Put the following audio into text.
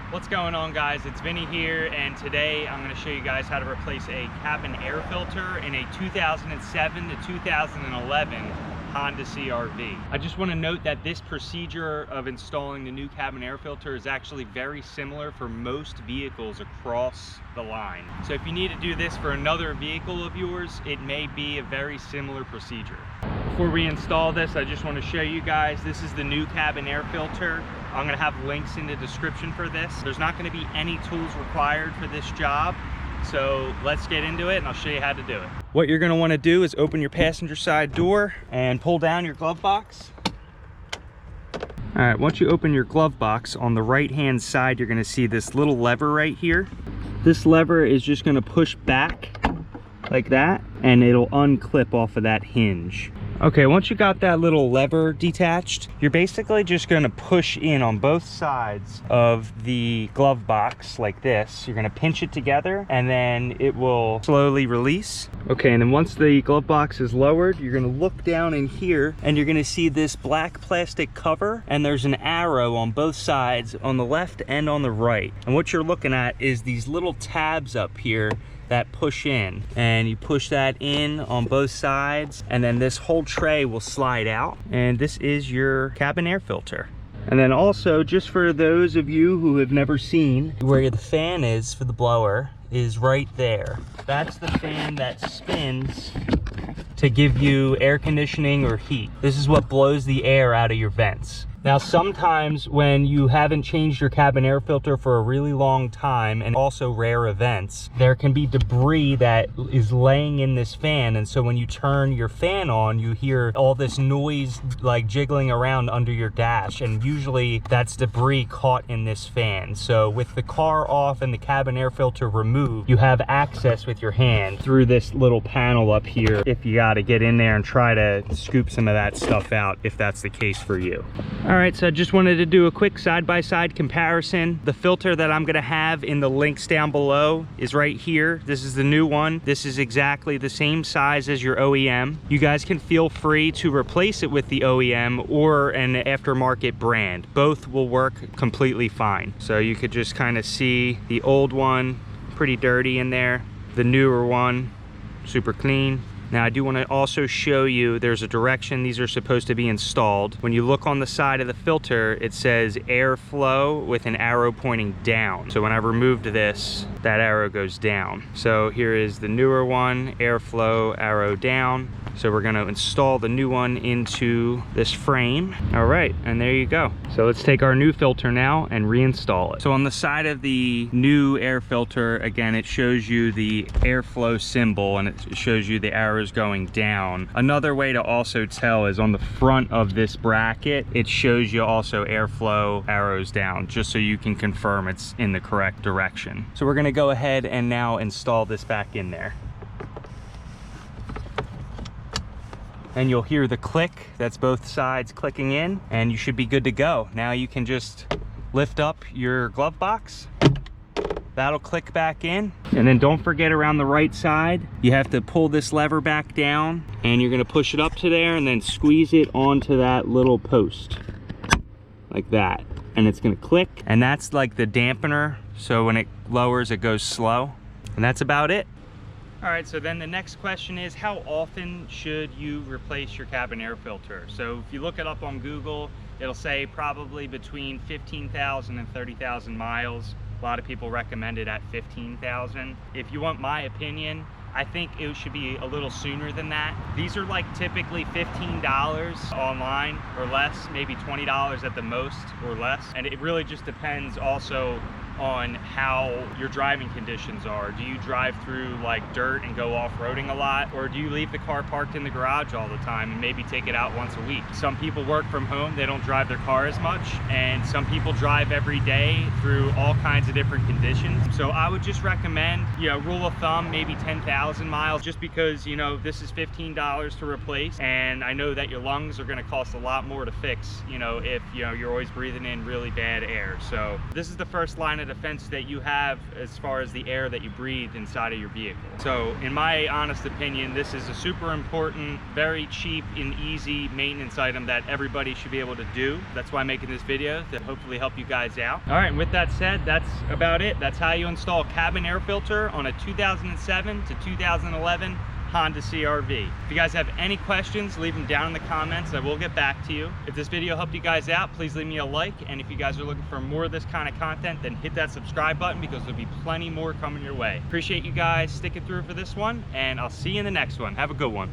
What's going on, guys? It's Vinny here, and today I'm going to show you guys how to replace a cabin air filter in a 2007 to 2011 Honda CRV. I just want to note that this procedure of installing the new cabin air filter is actually very similar for most vehicles across the line. So if you need to do this for another vehicle of yours, it may be a very similar procedure. Before we install this, I just want to show you guys, this is the new cabin air filter. I'm going to have links in the description for this. There's not going to be any tools required for this job. So let's get into it and I'll show you how to do it. What you're going to want to do is open your passenger side door and pull down your glove box. All right, once you open your glove box, on the right hand side, you're going to see this little lever right here. This lever is just going to push back like that and it'll unclip off of that hinge. Okay, once you got that little lever detached, you're basically just going to push in on both sides of the glove box like this. You're going to pinch it together and then it will slowly release. Okay, and then once the glove box is lowered, you're going to look down in here and you're going to see this black plastic cover, and there's an arrow on both sides, on the left and on the right. And what you're looking at is these little tabs up here that push in, and you push that in on both sides, and then this whole tray will slide out, and this is your cabin air filter. And then also, just for those of you who have never seen, where the fan is for the blower is right there. That's the fan that spins to give you air conditioning or heat. This is what blows the air out of your vents. Now, sometimes when you haven't changed your cabin air filter for a really long time, and also rare events, there can be debris that is laying in this fan. And so when you turn your fan on, you hear all this noise like jiggling around under your dash. And usually that's debris caught in this fan. So with the car off and the cabin air filter removed, you have access with your hand through this little panel up here if you got to get in there and try to scoop some of that stuff out, if that's the case for you. All right, so I just wanted to do a quick side-by-side comparison. The filter that I'm gonna have in the links down below is right here. This is the new one. This is exactly the same size as your OEM. You guys can feel free to replace it with the OEM or an aftermarket brand. Both will work completely fine. So you could just kind of see the old one, pretty dirty in there. The newer one, super clean. Now, I do want to also show you, there's a direction these are supposed to be installed. When you look on the side of the filter, it says airflow with an arrow pointing down. So when I removed this, that arrow goes down. So here is the newer one, airflow, arrow down. So we're going to install the new one into this frame. All right, and there you go. So let's take our new filter now and reinstall it. So on the side of the new air filter, again, it shows you the airflow symbol and it shows you the arrows going down. Another way to also tell is on the front of this bracket, it shows you also airflow arrows down, just so you can confirm it's in the correct direction. So we're going to go ahead and now install this back in there. And you'll hear the click, that's both sides clicking in, and you should be good to go. Now you can just lift up your glove box. That'll click back in. And then don't forget, around the right side, you have to pull this lever back down, and you're gonna push it up to there and then squeeze it onto that little post, like that. And it's gonna click, and that's like the dampener, so when it lowers, it goes slow. And that's about it. All right, so then the next question is, how often should you replace your cabin air filter? So if you look it up on Google, it'll say probably between 15,000 and 30,000 miles. A lot of people recommend it at 15,000. If you want my opinion, I think it should be a little sooner than that. These are like typically $15 online or less, maybe $20 at the most or less. And it really just depends also on how your driving conditions are. Do you drive through like dirt and go off-roading a lot, or do you leave the car parked in the garage all the time and maybe take it out once a week? Some people work from home, they don't drive their car as much, and some people drive every day through all kinds of different conditions. So I would just recommend, you know, rule of thumb, maybe 10,000 miles, just because, you know, this is $15 to replace, and I know that your lungs are going to cost a lot more to fix, you know, if, you know, you're always breathing in really bad air. So this is the first line of defense that you have as far as the air that you breathe inside of your vehicle. So in my honest opinion, this is a super important, very cheap and easy maintenance item that everybody should be able to do. That's why I'm making this video, to hopefully help you guys out. All right, and with that said, that's about it. That's how you install a cabin air filter on a 2007 to 2011 Honda CRV. If you guys have any questions, leave them down in the comments. I will get back to you. If this video helped you guys out, please leave me a like. And if you guys are looking for more of this kind of content, then hit that subscribe button, because there'll be plenty more coming your way. Appreciate you guys sticking through for this one, and I'll see you in the next one. Have a good one.